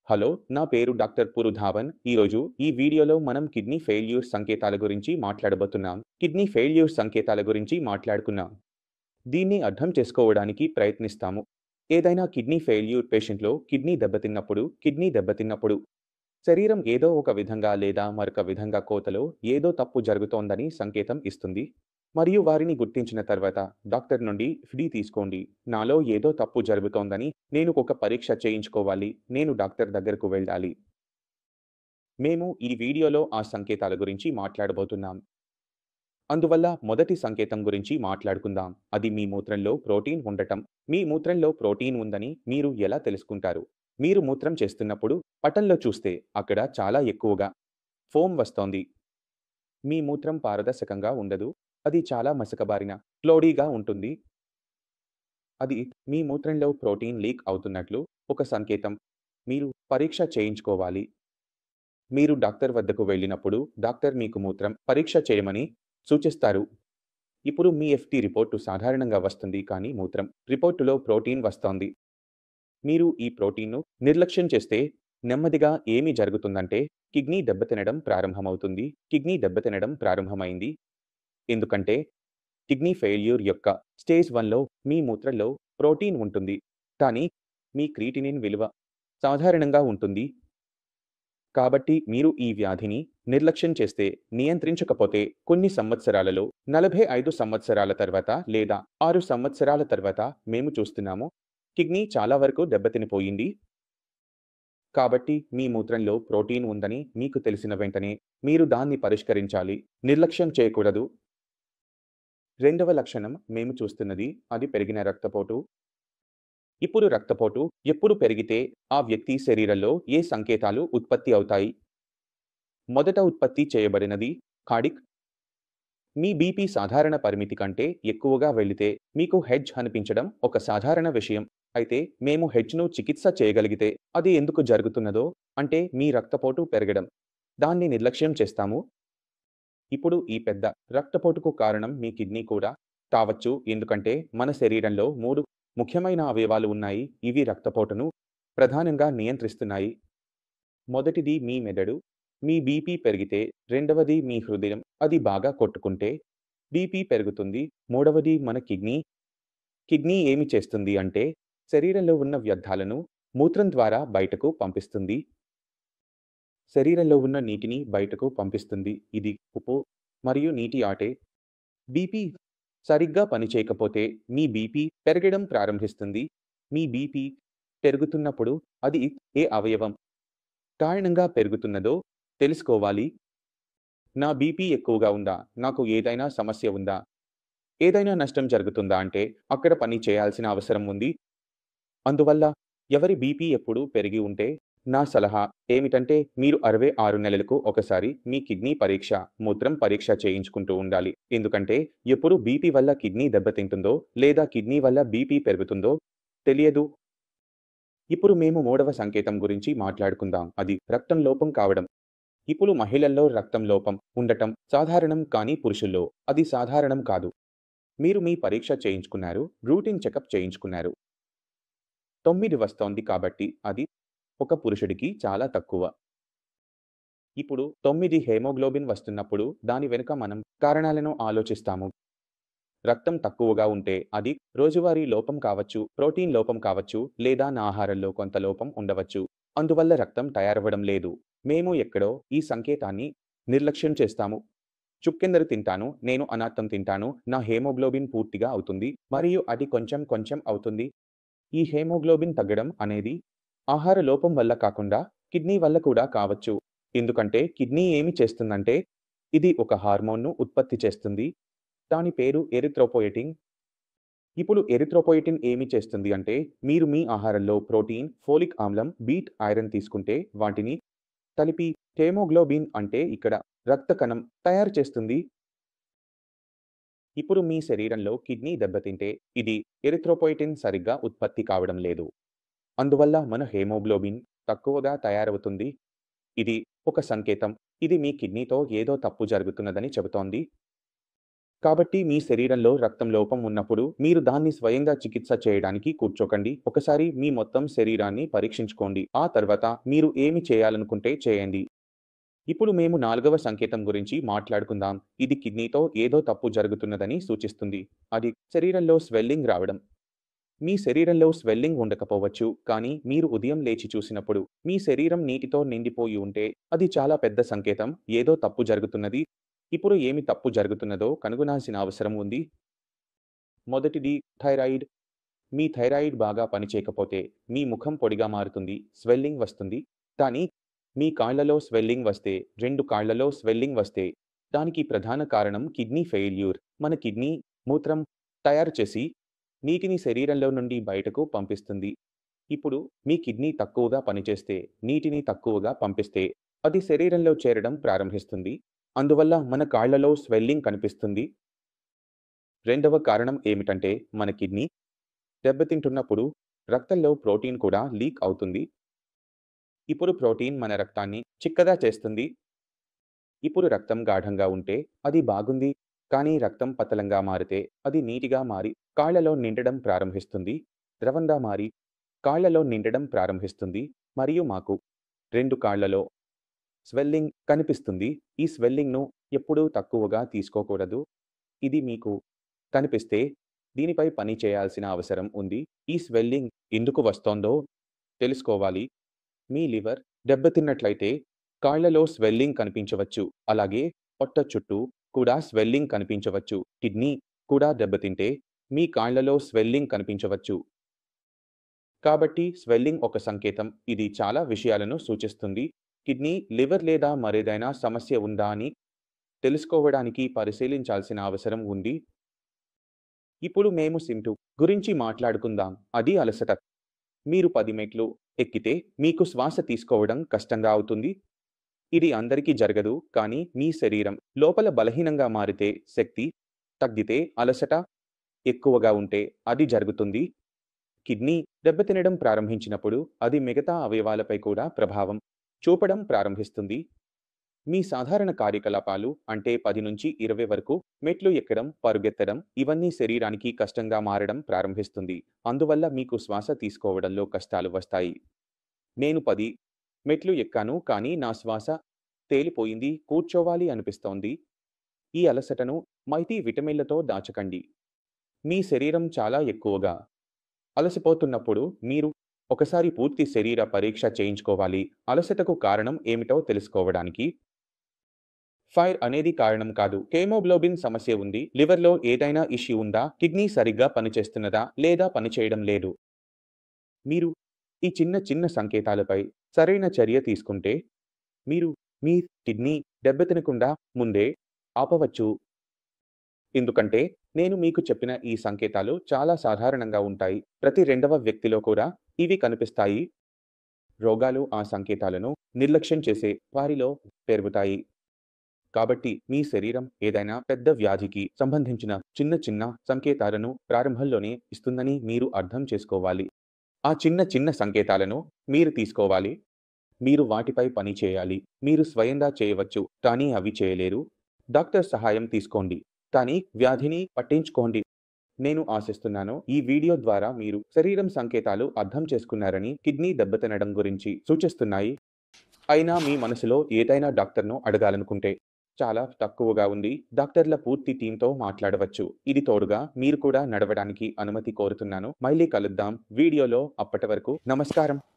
Hello, నా పేరు doctor పురుధావన్. ఈరోజు ఈ వీడియోలో మనం కిడ్నీ ఫెయిల్యూర్ సంకేతాల గురించి మాట్లాడబోతున్నాం. కిడ్నీ ఫెయిల్యూర్ సంకేతాల గురించి మాట్లాడుకున్నాం. దీన్ని అర్థం చేసుకోవడానికి ప్రయత్నిస్తాము. ఏదైనా కిడ్నీ ఫెయిల్యూర్ పేషెంట్‌లో కిడ్నీ దెబ్బతిన్నప్పుడు శరీరం ఏదో ఒక విధంగా లేదా మరొక విధంగా కోతలో ఏదో తప్పు జరుగుతోందని సంకేతం ఇస్తుంది. మరియు వారిని గుర్తించిన తర్వాత డాక్టర్ నుండి ఫిడి తీసుకోండి. నాలో ఏదో తప్పు జరుగుతోందని, నేను ఒక పరీక్ష చేయించుకోవాలి, నేను డాక్టర్ దగ్గరకు వెళ్ళాలి. మేము ఈ వీడియోలో ఆ సంకేతాల గురించి మాట్లాడబోతున్నాం. అందువల్ల మొదటి సంకేతం గురించి మాట్లాడుకుందాం. అది మీ మూత్రంలో ప్రోటీన్ ఉండటం. మీ మూత్రంలో ప్రోటీన్ ఉందని మీరు ఎలా తెలుసుకుంటారు? మీరు మూత్రం చేస్తున్నప్పుడు పటంలో చూస్తే అక్కడ చాలా ఎక్కువగా ఫోమ్ వస్తోంది. మీ మూత్రం పారదర్శకంగా ఉండదు. అది చాలా మసకబారిన, క్లౌడీగా ఉంటుంది. అది మీ మూత్రంలో ప్రోటీన్ లీక్ అవుతున్నట్లు ఒక సంకేతం. మీరు పరీక్ష చేయించుకోవాలి. మీరు డాక్టర్ వద్దకు వెళ్ళినప్పుడు డాక్టర్ మీకు మూత్రం పరీక్ష చేయమని సూచిస్తారు. ఇప్పుడు మీ ఎఫ్‌టి రిపోర్టు సాధారణంగా వస్తుంది, కానీ మూత్రం రిపోర్టులో ప్రోటీన్ వస్తోంది. మీరు ఈ ప్రోటీన్‌ను నిర్లక్ష్యం చేస్తే నెమ్మదిగా ఏమి జరుగుతుందంటే కిడ్నీ దెబ్బతినడం ప్రారంభమవుతుంది. కిడ్నీ దెబ్బతినడం ప్రారంభమైంది. ఎందుకంటే కిడ్నీ ఫెయిల్యూర్ యొక్క స్టేజ్ 1లో మీ మూత్రంలో ప్రోటీన్ ఉంటుంది. కానీ మీ క్రియాటినిన్ విలువ సాధారణంగా ఉంటుంది. కాబట్టి మీరు ఈ వ్యాధిని నిర్లక్ష్యం చేస్తే, నియంత్రించకపోతే కొన్ని సంవత్సరాలలో 45 సంవత్సరాల తర్వాత లేదా 6 సంవత్సరాల తర్వాత మేము చూస్తున్నాము కిడ్నీ చాలా వరకు దెబ్బతినిపోయింది. కాబట్టి మీ మూత్రంలో ప్రోటీన్ ఉందని మీకు తెలిసిన వెంటనే మీరు దాన్ని పరిష్కరించాలి. నిర్లక్ష్యం చేయకూడదు. రెండవ లక్షణం మేము చూస్తున్నది అది పెరిగిన రక్తపోటు. ఇప్పుడు రక్తపోటు ఎప్పుడు పెరిగితే ఆ వ్యక్తి శరీరంలో ఏ సంకేతాలు ఉత్పత్తి అవుతాయి? మొదట ఉత్పత్తి చేయబడినది కార్డిక్. మీ బీపీ సాధారణ పరిమితి కంటే ఎక్కువగా వెళితే మీకు హెడ్జ్ అనిపించడం ఒక సాధారణ విషయం. అయితే మేము హెడ్జ్‌ను చికిత్స చేయగలిగితే అది ఎందుకు జరుగుతున్నదో, అంటే మీ రక్తపోటు పెరగడం. దాన్ని నిర్లక్ష్యం చేస్తాము. ఇప్పుడు ఈ పెద్ద రక్తపోటుకు కారణం మీ కిడ్నీ కూడా కావచ్చు, ఎందుకంటే మన శరీరంలో 3 ముఖ్యమైన అవయవాలు ఉన్నాయి. ఇవి రక్తపోటును ప్రధానంగా నియంత్రిస్తున్నాయి. మొదటిది మీ మెదడు. మీ బీపీ పెరిగితే, రెండవది మీ హృదయం. అది బాగా కొట్టుకుంటే బీపీ పెరుగుతుంది. మూడవది మన కిడ్నీ. కిడ్నీ ఏమి చేస్తుంది అంటే శరీరంలో ఉన్న వ్యర్థాలను మూత్రం ద్వారా బయటకు పంపిస్తుంది. శరీరంలో ఉన్న నీటిని బయటకు పంపిస్తుంది. ఇది ఉప్పు మరియు నీటి ఆటే. బీపీ సరిగ్గా పనిచేయకపోతే మీ బీపీ పెరగడం ప్రారంభిస్తుంది. మీ బీపీ పెరుగుతున్నప్పుడు అది ఏ అవయవం కారణంగా పెరుగుతున్నదో తెలుసుకోవాలి. నా బీపీ ఎక్కువగా ఉందా? నాకు ఏదైనా సమస్య ఉందా? ఏదైనా నష్టం జరుగుతుందా అంటే అక్కడ పని చేయాల్సిన అవసరం ఉంది. అందువల్ల ఎవరి బీపీ ఎప్పుడు పెరిగి ఉంటే నా సలహా ఏమిటంటే మీరు 66 నెలలకు ఒకసారి మీ కిడ్నీ పరీక్ష, మూత్రం పరీక్ష చేయించుకుంటూ ఉండాలి. ఎందుకంటే ఎప్పుడు బీపీ వల్ల కిడ్నీ దెబ్బతింటుందో లేదా కిడ్నీ వల్ల బీపీ పెరుగుతుందో తెలియదు. ఇప్పుడు మేము మూడవ సంకేతం గురించి మాట్లాడుకుందాం. అది రక్తం లోపం కావడం. ఇప్పుడు మహిళల్లో రక్తం లోపం ఉండటం సాధారణం, కానీ పురుషుల్లో అది సాధారణం కాదు. మీరు మీ పరీక్ష చేయించుకున్నారు, రూటీన్ చెకప్ చేయించుకున్నారు. 9 వస్తోంది, కాబట్టి అది ఒక పురుషుడికి చాలా తక్కువ. ఇప్పుడు 9 హెమోగ్లోబిన్ వస్తున్నప్పుడు దాని వెనుక మనం కారణాలను ఆలోచిస్తాము. రక్తం తక్కువగా ఉంటే అది రోజువారీ లోపం కావచ్చు, ప్రోటీన్ లోపం కావచ్చు, లేదా నా ఆహారంలో కొంత లోపం ఉండవచ్చు. అందువల్ల రక్తం తయారవ్వడం లేదు. మేము ఎక్కడో ఈ సంకేతాన్ని నిర్లక్ష్యం చేస్తాము. చుక్కెందరు తింటాను, నేను అనాత్తం తింటాను, నా హెమోగ్లోబిన్ పూర్తిగా అవుతుంది మరియు అది కొంచెం కొంచెం అవుతుంది. ఈ హెమోగ్లోబిన్ తగ్గడం అనేది ఆహార లోపం వల్ల కాకుండా కిడ్నీ వల్ల కూడా కావచ్చు. ఎందుకంటే కిడ్నీ ఏమి చేస్తుందంటే ఇది ఒక హార్మోన్‌ను ఉత్పత్తి చేస్తుంది. దాని పేరు ఎరిథ్రోపోయెటిన్. ఇప్పుడు ఎరిథ్రోపోయెటిన్ ఏమి చేస్తుంది అంటే మీరు మీ ఆహారంలో ప్రోటీన్, ఫోలిక్ ఆమ్లం, బీట్ ఐరన్ తీసుకుంటే వాటిని కలిపి హెమోగ్లోబిన్, అంటే ఇక్కడ రక్త కణం తయారు చేస్తుంది. ఇప్పుడు మీ శరీరంలో కిడ్నీ దెబ్బతింటే ఇది ఎరిథ్రోపోయెటిన్ సరిగ్గా ఉత్పత్తి కావడం లేదు. అందువల్ల మన హెమోగ్లోబిన్ తక్కువగా తయారవుతుంది. ఇది ఒక సంకేతం. ఇది మీ కిడ్నీతో ఏదో తప్పు జరుగుతున్నదని చెబుతోంది. కాబట్టి మీ శరీరంలో రక్తం లోపం ఉన్నప్పుడు మీరు దాన్ని స్వయంగా చికిత్స చేయడానికి కూర్చోకండి. ఒకసారి మీ మొత్తం శరీరాన్ని పరీక్షించుకోండి. ఆ తర్వాత మీరు ఏమి చేయాలనుకుంటే చేయండి. ఇప్పుడు మేము 4వ సంకేతం గురించి మాట్లాడుకుందాం. ఇది కిడ్నీతో ఏదో తప్పు జరుగుతున్నదని సూచిస్తుంది. అది శరీరంలో స్వెల్లింగ్ రావడం. మీ శరీరంలో స్వెల్లింగ్ ఉండకపోవచ్చు, కానీ మీరు ఉదయం లేచి చూసినప్పుడు మీ శరీరం నీటితో నిండిపోయి ఉంటే అది చాలా పెద్ద సంకేతం. ఏదో తప్పు జరుగుతున్నది. ఇప్పుడు ఏమి తప్పు జరుగుతున్నదో కనుగొనాల్సిన అవసరం ఉంది. మొదటిది థైరాయిడ్. మీ థైరాయిడ్ బాగా పనిచేయకపోతే మీ ముఖం పొడిగా మారుతుంది, స్వెల్లింగ్ వస్తుంది. కానీ మీ కాళ్లలో స్వెల్లింగ్ వస్తే, 2 కాళ్లలో స్వెల్లింగ్ వస్తే దానికి ప్రధాన కారణం కిడ్నీ ఫెయిల్యూర్. మన కిడ్నీ మూత్రం తయారు చేసి నీటిని శరీరంలో నుండి బయటకు పంపిస్తుంది. ఇప్పుడు మీ కిడ్నీ తక్కువగా పనిచేస్తే, నీటిని తక్కువగా పంపిస్తే అది శరీరంలో చేరడం ప్రారంభిస్తుంది. అందువల్ల మన కాళ్లలో స్వెల్లింగ్ కనిపిస్తుంది. రెండవ కారణం ఏమిటంటే మన కిడ్నీ దెబ్బతింటున్నప్పుడు రక్తంలో ప్రోటీన్ కూడా లీక్ అవుతుంది. ఇప్పుడు ప్రోటీన్ మన రక్తాన్ని చిక్కగా చేస్తుంది. ఇప్పుడు రక్తం గాఢంగా ఉంటే అది బాగుంది. కానీ రక్తం పతలంగా మారితే అది నీటిగా మారి కాళ్లలో నిండడం ప్రారంభిస్తుంది. ద్రవంగా మారి కాళ్లలో నిండడం ప్రారంభిస్తుంది. మరియు మాకు 2 కాళ్లలో స్వెల్లింగ్ కనిపిస్తుంది. ఈ స్వెల్లింగ్‌ను ఎప్పుడూ తక్కువగా తీసుకోకూడదు. ఇది మీకు కనిపిస్తే దీనిపై పని చేయాల్సిన అవసరం ఉంది. ఈ స్వెల్లింగ్ ఎందుకు వస్తోందో తెలుసుకోవాలి. మీ లివర్ దెబ్బతిన్నట్లయితే కాళ్లలో స్వెల్లింగ్ కనిపించవచ్చు. అలాగే పొట్ట చుట్టూ కూడా స్వెల్లింగ్ కనిపించవచ్చు. కిడ్నీ కూడా దెబ్బతింటే మీ కాళ్లలో స్వెల్లింగ్ కనిపించవచ్చు. కాబట్టి స్వెల్లింగ్ ఒక సంకేతం. ఇది చాలా విషయాలను సూచిస్తుంది. కిడ్నీ, లివర్ లేదా మరేదైనా సమస్య ఉందా అని తెలుసుకోవడానికి పరిశీలించాల్సిన అవసరం ఉంది. ఇప్పుడు మేము సింప్టమ్ గురించి మాట్లాడుకుందాం. అది అలసట. మీరు 10 మెట్లు ఎక్కితే మీకు శ్వాస తీసుకోవడం కష్టంగా అవుతుంది. ఇది అందరికీ జరగదు, కానీ మీ శరీరం లోపల బలహీనంగా మారితే, శక్తి తగ్గితే, అలసట ఎక్కువగా ఉంటే అది జరుగుతుంది. కిడ్నీ దెబ్బతినడం ప్రారంభించినప్పుడు అది మిగతా అవయవాలపై కూడా ప్రభావం చూపడం ప్రారంభిస్తుంది. మీ సాధారణ కార్యకలాపాలు అంటే 10 నుంచి 20 వరకు మెట్లు ఎక్కడం, పరుగెత్తడం ఇవన్నీ శరీరానికి కష్టంగా మారడం ప్రారంభిస్తుంది. అందువల్ల మీకు శ్వాస తీసుకోవడంలో కష్టాలు వస్తాయి. నేను 10 మెట్లు ఎక్కాను, కానీ నా శ్వాస తేలిపోయింది, కూర్చోవాలి అనిపిస్తోంది. ఈ అలసటను మల్టీ విటమిన్లతో దాచకండి. మీ శరీరం చాలా ఎక్కువగా అలసిపోతున్నప్పుడు మీరు ఒకసారి పూర్తి శరీర పరీక్ష చేయించుకోవాలి. అలసటకు కారణం ఏమిటో తెలుసుకోవడానికి. ఫైర్ అనేది కారణం కాదు. హెమోగ్లోబిన్ సమస్య ఉంది. లివర్‌లో ఏదైనా ఇష్యూ ఉందా? కిడ్నీ సరిగ్గా పనిచేస్తున్నదా లేదా పనిచేయడం లేదు? మీరు ఈ చిన్న చిన్న సంకేతాలపై సరైన చర్య తీసుకుంటే మీరు మీ కిడ్నీ దెబ్బతినకుండా ముందే ఆపవచ్చు. ఎందుకంటే నేను మీకు చెప్పిన ఈ సంకేతాలు చాలా సాధారణంగా ఉంటాయి. ప్రతి 2వ వ్యక్తిలో కూడా ఇవి కనిపిస్తాయి. రోగాలు ఆ సంకేతాలను నిర్లక్ష్యం చేసే వారిలో పెరుగుతాయి. కాబట్టి మీ శరీరం ఏదైనా పెద్ద వ్యాధికి సంబంధించిన చిన్న చిన్న సంకేతాలను ప్రారంభంలోనే ఇస్తుందని మీరు అర్థం చేసుకోవాలి. ఆ చిన్న చిన్న సంకేతాలను మీరు తీసుకోవాలి. మీరు వాటిపై పని చేయాలి. మీరు స్వయంగా చేయవచ్చు, కానీ అవి చేయలేరు. డాక్టర్ సహాయం తీసుకోండి, కానీ వ్యాధిని పట్టించుకోండి. నేను ఆశిస్తున్నాను ఈ వీడియో ద్వారా మీరు శరీరం సంకేతాలు అర్థం చేసుకున్నారని. కిడ్నీ దెబ్బతినడం గురించి సూచిస్తున్నాయి. అయినా మీ మనసులో ఏదైనా డాక్టర్‌ను అడగాలనుకుంటే చాలా తక్కువగా ఉంది. డాక్టర్ల పూర్తి టీమ్‌తో మాట్లాడవచ్చు. ఇది తోడుగా మీరు కూడా నడవడానికి అనుమతి కోరుతున్నాను. మళ్ళీ కలుద్దాం వీడియోలో. అప్పటి వరకు నమస్కారం.